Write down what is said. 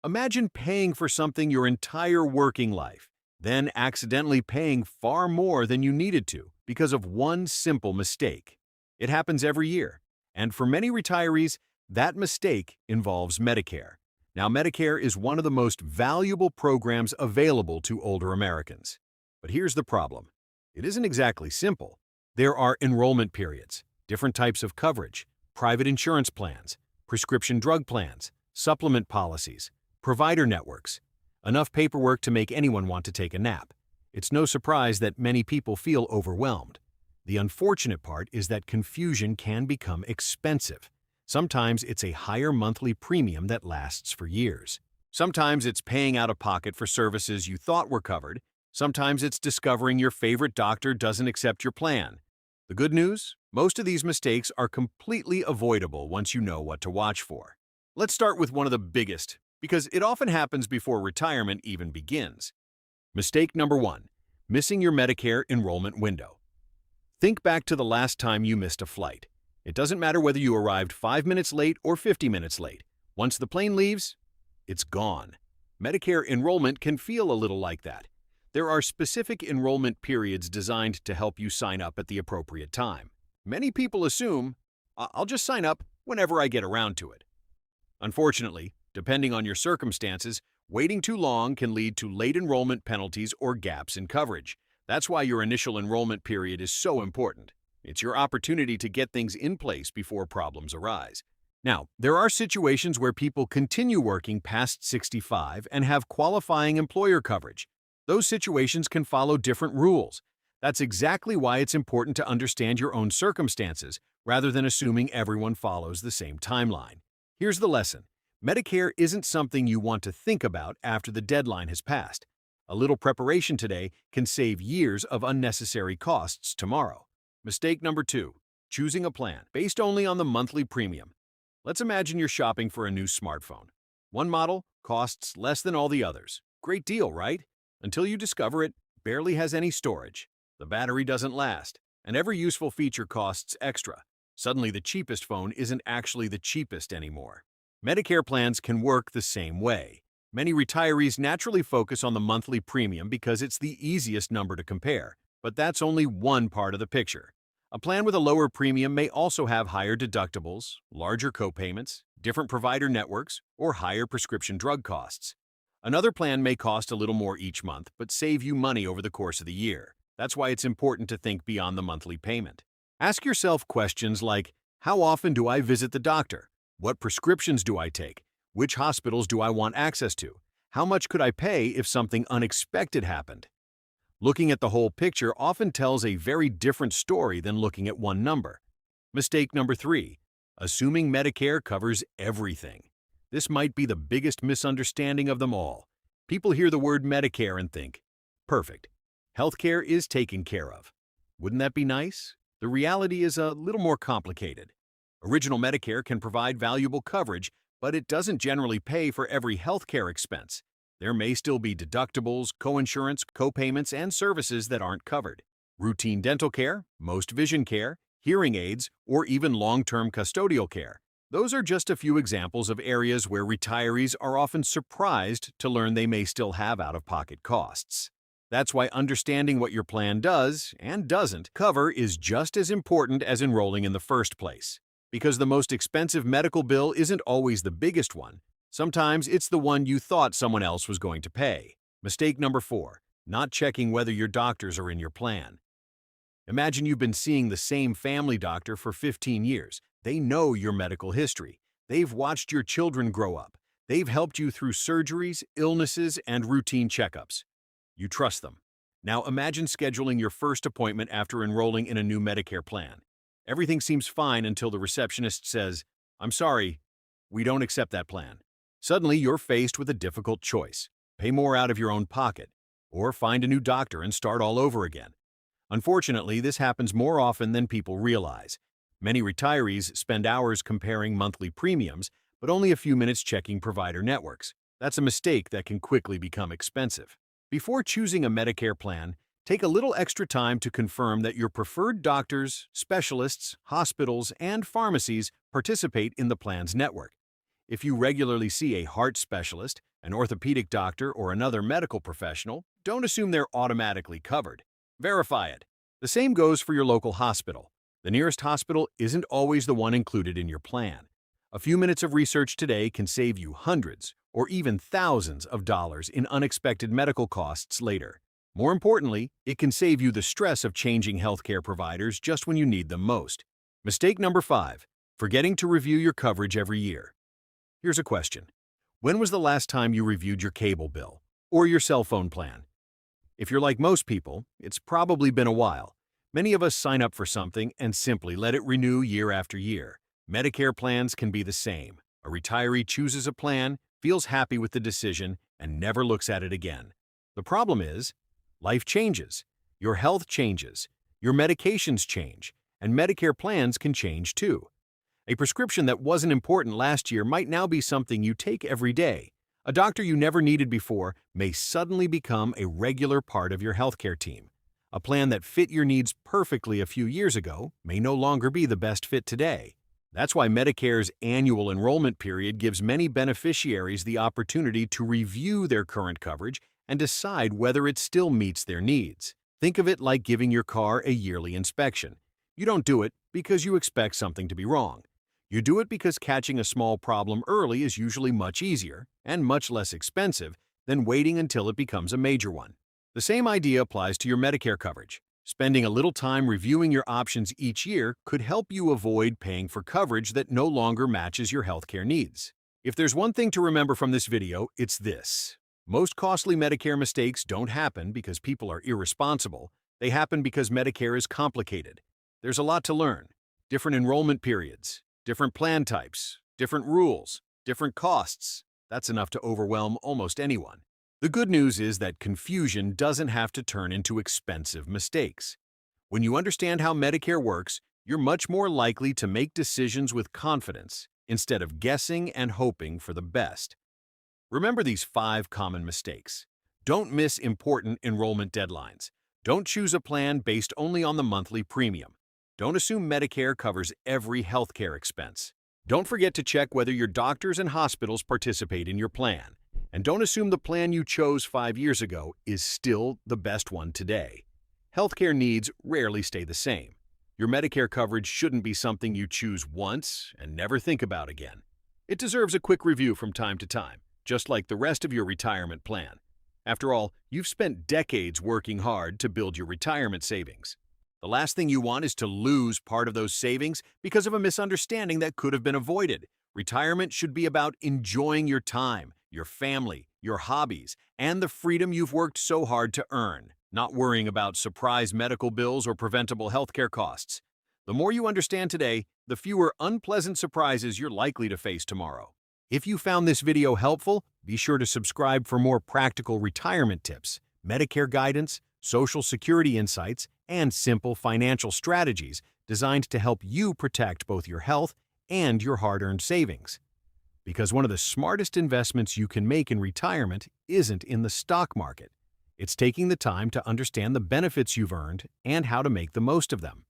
Imagine paying for something your entire working life, then accidentally paying far more than you needed to because of one simple mistake. It happens every year, and for many retirees, that mistake involves Medicare. Now, Medicare is one of the most valuable programs available to older Americans. But here's the problem. It isn't exactly simple. There are enrollment periods, different types of coverage, private insurance plans, prescription drug plans, supplement policies, provider networks. Enough paperwork to make anyone want to take a nap. It's no surprise that many people feel overwhelmed. The unfortunate part is that confusion can become expensive. Sometimes it's a higher monthly premium that lasts for years. Sometimes it's paying out of pocket for services you thought were covered. Sometimes it's discovering your favorite doctor doesn't accept your plan. The good news? Most of these mistakes are completely avoidable once you know what to watch for. Let's start with one of the biggest, because it often happens before retirement even begins. Mistake number 1, missing your Medicare enrollment window. Think back to the last time you missed a flight. It doesn't matter whether you arrived 5 minutes late or 50 minutes late. Once the plane leaves, it's gone. Medicare enrollment can feel a little like that. There are specific enrollment periods designed to help you sign up at the appropriate time. Many people assume, I'll just sign up whenever I get around to it. Unfortunately, depending on your circumstances, waiting too long can lead to late enrollment penalties or gaps in coverage. That's why your initial enrollment period is so important. It's your opportunity to get things in place before problems arise. Now, there are situations where people continue working past 65 and have qualifying employer coverage. Those situations can follow different rules. That's exactly why it's important to understand your own circumstances rather than assuming everyone follows the same timeline. Here's the lesson. Medicare isn't something you want to think about after the deadline has passed. A little preparation today can save years of unnecessary costs tomorrow. Mistake number 2, choosing a plan based only on the monthly premium. Let's imagine you're shopping for a new smartphone. One model costs less than all the others. Great deal, right? Until you discover it barely has any storage, the battery doesn't last, and every useful feature costs extra. Suddenly, the cheapest phone isn't actually the cheapest anymore. Medicare plans can work the same way. Many retirees naturally focus on the monthly premium because it's the easiest number to compare, but that's only one part of the picture. A plan with a lower premium may also have higher deductibles, larger copayments, different provider networks, or higher prescription drug costs. Another plan may cost a little more each month, but save you money over the course of the year. That's why it's important to think beyond the monthly payment. Ask yourself questions like, how often do I visit the doctor? What prescriptions do I take? Which hospitals do I want access to? How much could I pay if something unexpected happened? Looking at the whole picture often tells a very different story than looking at one number. Mistake number 3, assuming Medicare covers everything. This might be the biggest misunderstanding of them all. People hear the word Medicare and think, perfect, healthcare is taken care of. Wouldn't that be nice? The reality is a little more complicated. Original Medicare can provide valuable coverage, but it doesn't generally pay for every healthcare expense. There may still be deductibles, coinsurance, copayments, and services that aren't covered. Routine dental care, most vision care, hearing aids, or even long-term custodial care. Those are just a few examples of areas where retirees are often surprised to learn they may still have out-of-pocket costs. That's why understanding what your plan does and doesn't cover is just as important as enrolling in the first place. Because the most expensive medical bill isn't always the biggest one. Sometimes it's the one you thought someone else was going to pay. Mistake number 4, not checking whether your doctors are in your plan. Imagine you've been seeing the same family doctor for 15 years. They know your medical history. They've watched your children grow up. They've helped you through surgeries, illnesses, and routine checkups. You trust them. Now imagine scheduling your first appointment after enrolling in a new Medicare plan. Everything seems fine until the receptionist says, "I'm sorry, we don't accept that plan." Suddenly, you're faced with a difficult choice. Pay more out of your own pocket, or find a new doctor and start all over again. Unfortunately, this happens more often than people realize. Many retirees spend hours comparing monthly premiums, but only a few minutes checking provider networks. That's a mistake that can quickly become expensive. Before choosing a Medicare plan, take a little extra time to confirm that your preferred doctors, specialists, hospitals, and pharmacies participate in the plan's network. If you regularly see a heart specialist, an orthopedic doctor, or another medical professional, don't assume they're automatically covered. Verify it. The same goes for your local hospital. The nearest hospital isn't always the one included in your plan. A few minutes of research today can save you hundreds or even thousands of dollars in unexpected medical costs later. More importantly, it can save you the stress of changing healthcare providers just when you need them most. Mistake number 5, forgetting to review your coverage every year. Here's a question. When was the last time you reviewed your cable bill or your cell phone plan? If you're like most people, it's probably been a while. Many of us sign up for something and simply let it renew year after year. Medicare plans can be the same. A retiree chooses a plan, feels happy with the decision, and never looks at it again. The problem is, life changes. Your health changes. Your medications change. And Medicare plans can change too. A prescription that wasn't important last year might now be something you take every day. A doctor you never needed before may suddenly become a regular part of your healthcare team. A plan that fit your needs perfectly a few years ago may no longer be the best fit today. That's why Medicare's annual enrollment period gives many beneficiaries the opportunity to review their current coverage and decide whether it still meets their needs. Think of it like giving your car a yearly inspection. You don't do it because you expect something to be wrong. You do it because catching a small problem early is usually much easier and much less expensive than waiting until it becomes a major one. The same idea applies to your Medicare coverage. Spending a little time reviewing your options each year could help you avoid paying for coverage that no longer matches your healthcare needs. If there's one thing to remember from this video, it's this. Most costly Medicare mistakes don't happen because people are irresponsible. They happen because Medicare is complicated. There's a lot to learn. Different enrollment periods, different plan types, different rules, different costs. That's enough to overwhelm almost anyone. The good news is that confusion doesn't have to turn into expensive mistakes. When you understand how Medicare works, you're much more likely to make decisions with confidence instead of guessing and hoping for the best. Remember these 5 common mistakes. Don't miss important enrollment deadlines. Don't choose a plan based only on the monthly premium. Don't assume Medicare covers every healthcare expense. Don't forget to check whether your doctors and hospitals participate in your plan. And don't assume the plan you chose 5 years ago is still the best one today. Healthcare needs rarely stay the same. Your Medicare coverage shouldn't be something you choose once and never think about again. It deserves a quick review from time to time, just like the rest of your retirement plan. After all, you've spent decades working hard to build your retirement savings. The last thing you want is to lose part of those savings because of a misunderstanding that could have been avoided. Retirement should be about enjoying your time, your family, your hobbies, and the freedom you've worked so hard to earn, not worrying about surprise medical bills or preventable healthcare costs. The more you understand today, the fewer unpleasant surprises you're likely to face tomorrow. If you found this video helpful, be sure to subscribe for more practical retirement tips, Medicare guidance, Social Security insights, and simple financial strategies designed to help you protect both your health and your hard-earned savings. Because one of the smartest investments you can make in retirement isn't in the stock market. It's taking the time to understand the benefits you've earned and how to make the most of them.